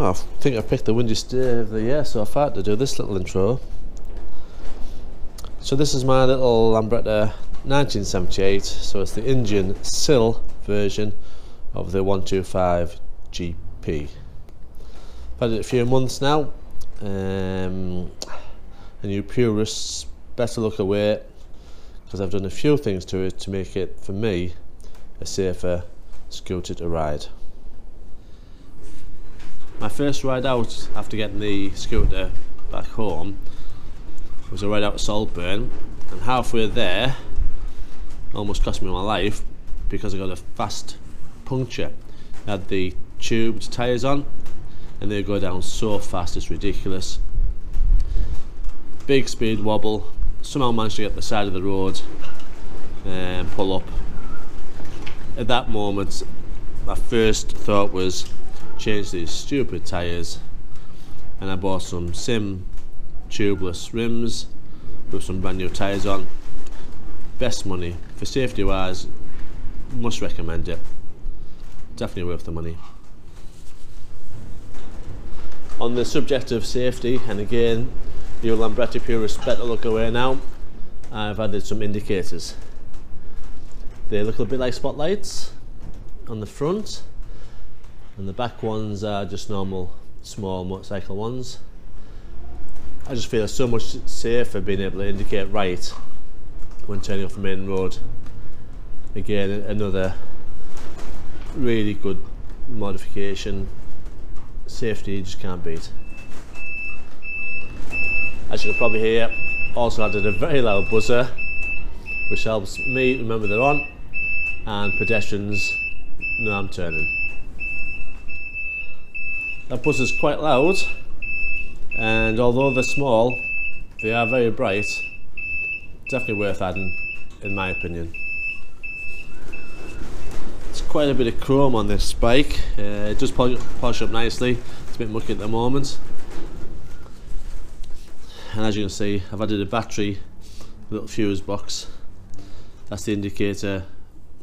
I think I picked the windiest day of the year so far to do this little intro. So this is my little Lambretta 1978, so it's the Indian SIL version of the 125 GP. I've had it a few months now. A new Purists, better look away, because I've done a few things to it to make it, for me, a safer scooter to ride. My first ride out after getting the scooter back home was a ride out to Saltburn, and halfway there almost cost me my life because I got a fast puncture. I had the tubed tyres on and they go down so fast it's ridiculous. Big speed wobble, somehow managed to get the side of the road and pull up. At that moment my first thought was change these stupid tyres, and I bought some Sim tubeless rims with some brand new tyres on. Best money for safety wise, must recommend it, definitely worth the money. On the subject of safety, and again you Lambretta purists better look away now, I've added some indicators. They look a bit like spotlights on the front, and the back ones are just normal small motorcycle ones. I just feel so much safer being able to indicate right when turning off the main road. Again, another really good modification. Safety you just can't beat. As you can probably hear, also added a very loud buzzer which helps me remember they're on and pedestrians know I'm turning. That buzzer's quite loud, and although they're small, they are very bright. Definitely worth adding, in my opinion. It's quite a bit of chrome on this bike. It does polish up nicely. It's a bit mucky at the moment. And as you can see, I've added a battery, a little fuse box. That's the indicator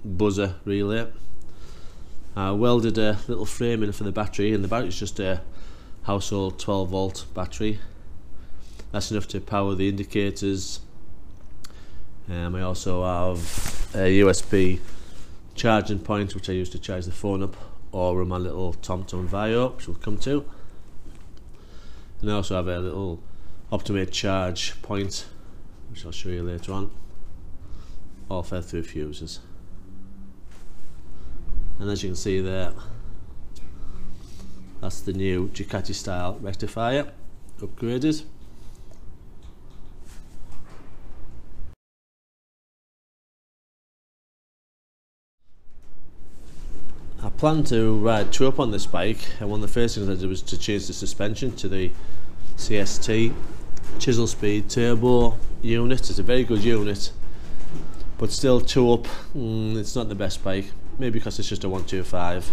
buzzer relay. I welded a little frame in for the battery, and the battery is just a household 12 volt battery. That's enough to power the indicators. I also have a USB charging point which I use to charge the phone up, or run my little TomTom Vio, which we'll come to. And I also have a little Optimate charge point which I'll show you later on, all fed through fuses. And as you can see there, that's the new Ducati style rectifier, upgraded. I plan to ride two up on this bike, and one of the first things I did was to change the suspension to the CST Chiselspeed turbo unit. It's a very good unit, but still two up, it's not the best bike. Maybe because it's just a 125.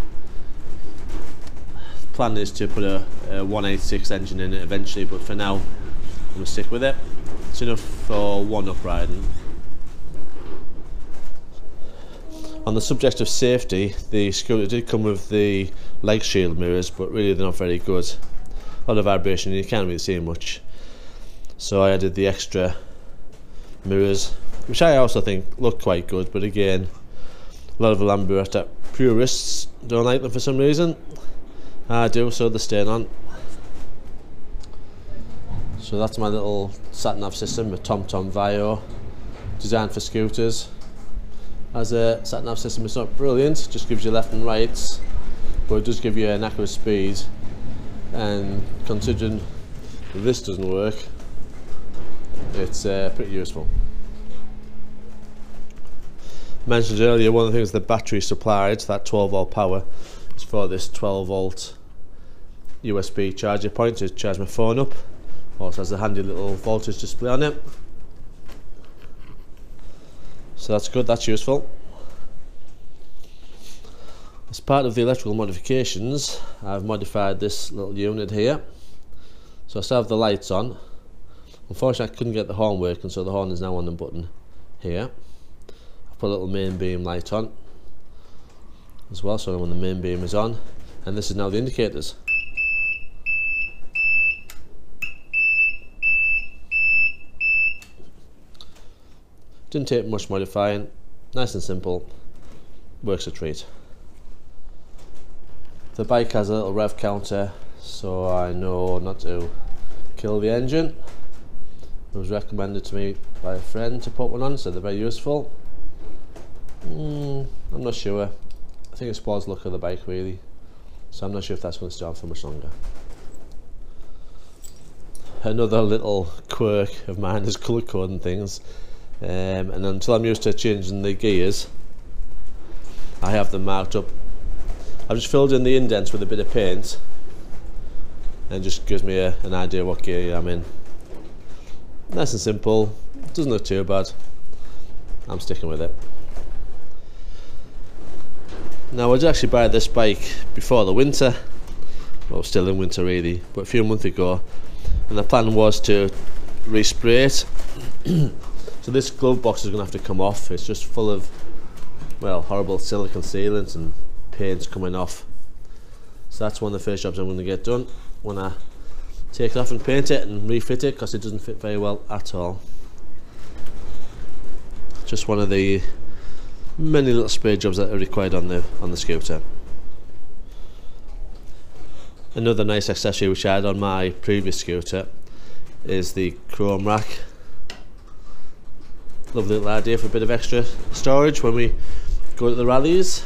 The plan is to put a 186 engine in it eventually, but for now I'm going to stick with it. It's enough for one up riding. On the subject of safety, the scooter did come with the leg shield mirrors, but really they're not very good. A lot of vibration and you can't really see much. So I added the extra mirrors, which I also think look quite good, but again, a lot of Lambretta purists don't like them for some reason. I do, so they're staying on. So that's my little sat nav system, a TomTom Vio, designed for scooters. As a sat nav system, it's not brilliant, it just gives you left and rights, but it does give you an accurate speed, and considering this doesn't work, it's pretty useful. Mentioned earlier, one of the things the battery supplied, that 12 volt power, is for this 12 volt USB charger point to charge my phone up. Also has a handy little voltage display on it, so that's good, that's useful. As part of the electrical modifications, I've modified this little unit here. So I still have the lights on. Unfortunately I couldn't get the horn working, so the horn is now on the button here. Put a little main beam light on as well, so when the main beam is on, and this is now the indicators. Didn't take much modifying, nice and simple, works a treat. The bike has a little rev counter, so I know not to kill the engine. It was recommended to me by a friend to put one on, so they're very useful. I'm not sure. I think it spoils the look of the bike really, so I'm not sure if that's going to stay on for much longer. Another little quirk of mine is colour coding things, and until I'm used to changing the gears, I have them marked up. I've just filled in the indents with a bit of paint, and just gives me an idea what gear I'm in. Nice and simple, doesn't look too bad. I'm sticking with it. Now I did actually buy this bike before the winter, well still in winter really, but a few months ago, and the plan was to respray it. So this glove box is going to have to come off. It's just full of, well, horrible silicone sealants and paint's coming off. So that's one of the first jobs I'm going to get done, when I take it off and paint it and refit it, because it doesn't fit very well at all. Just one of the many little spray jobs that are required on the scooter. Another nice accessory which I had on my previous scooter is the chrome rack. Lovely little idea for a bit of extra storage when we go to the rallies.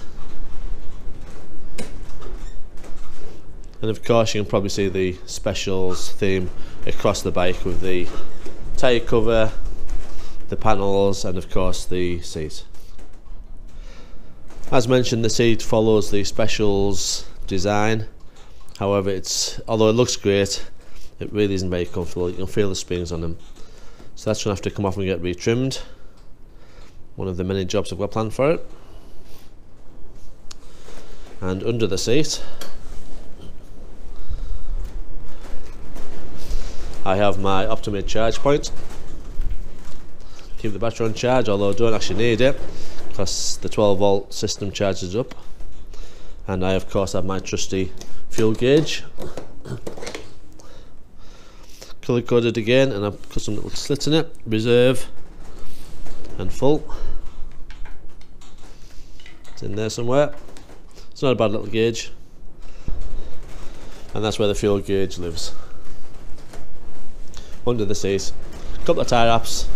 And of course you can probably see the specials theme across the bike with the tyre cover, the panels, and of course the seat. As mentioned, the seat follows the specials design. However, although it looks great, it really isn't very comfortable. You can feel the springs on them. So that's going to have to come off and get retrimmed. One of the many jobs I've got planned for it. And under the seat, I have my Optimate charge point. Keep the battery on charge, although I don't actually need it, because the 12-volt system charges up. And I of course have my trusty fuel gauge, colour coded again, and I've put some little slits in it, reserve and full. It's in there somewhere. It's not a bad little gauge, and that's where the fuel gauge lives, under the seat. Couple of tyre wraps,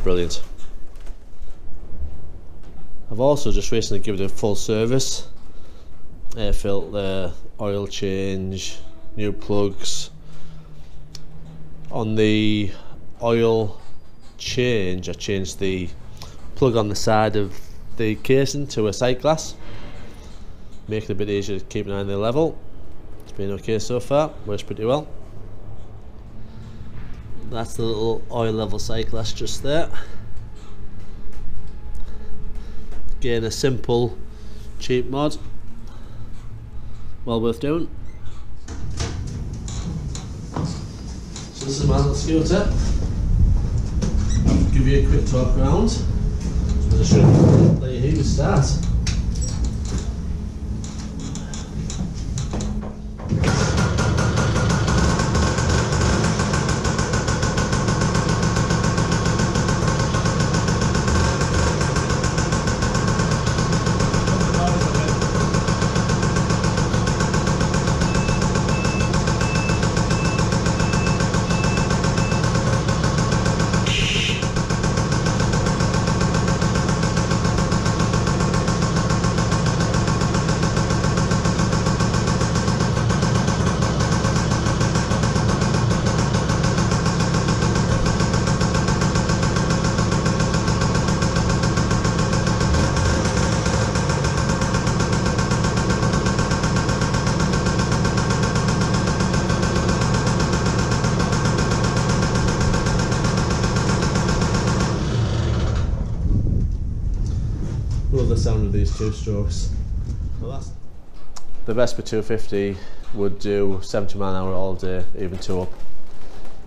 brilliant. I've also just recently given it a full service, air filter, oil change, new plugs. On the oil change, I changed the plug on the side of the casing to a sight glass, making it a bit easier to keep an eye on the level. It's been okay so far, works pretty well. That's the little oil level sight glass just there. Again, a simple, cheap mod, well worth doing. So this is my little scooter. I'll give you a quick talk around. So I should let you hear me start. Love the sound of these two strokes. Well, the Vespa 250 would do 70 mile an hour all day, even two up.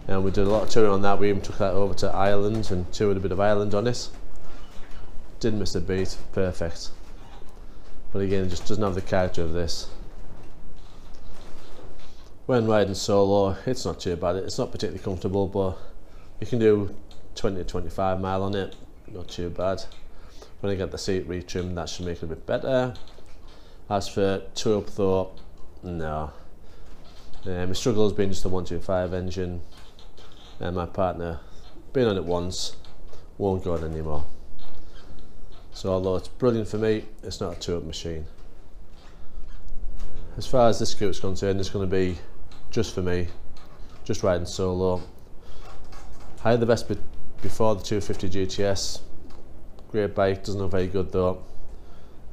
And we did a lot of touring on that. We even took that over to Ireland and toured a bit of Ireland on it. Didn't miss a beat, perfect. But again, it just doesn't have the character of this. When riding solo, it's not too bad. It's not particularly comfortable, but you can do 20 to 25 mile on it not too bad. When I get the seat retrimmed, that should make it a bit better. As for tow up though, no. My struggle has been just the 125 engine, and my partner, been on it once, won't go on anymore. So although it's brilliant for me, it's not a tow up machine. As far as this scooter is concerned, it's going to be just for me, just riding solo. I had the best bit before the 250 GTS, great bike, doesn't look very good though.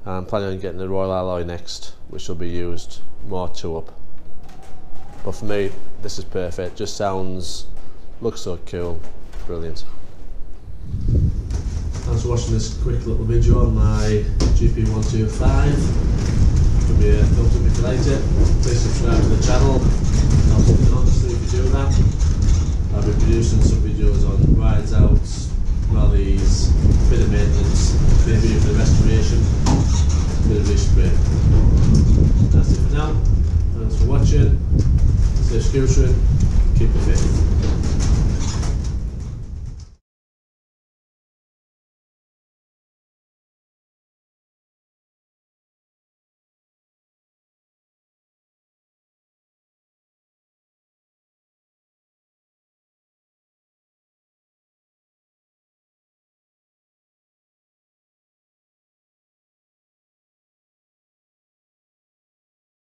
I'm planning on getting the Rewire alloy next, which will be used more tow up. But for me, this is perfect, just sounds, looks so cool, brilliant. Thanks for watching this quick little video on my GP125. Give me a thumbs up if you liked it. Please subscribe to the channel. I'll put it on so if you do that. I'll be producing some videos on rides out, rallies, bit of maintenance, maybe even the restoration, bit of respray. That's it for now. Thanks for watching. Stay scootering, keep it fit.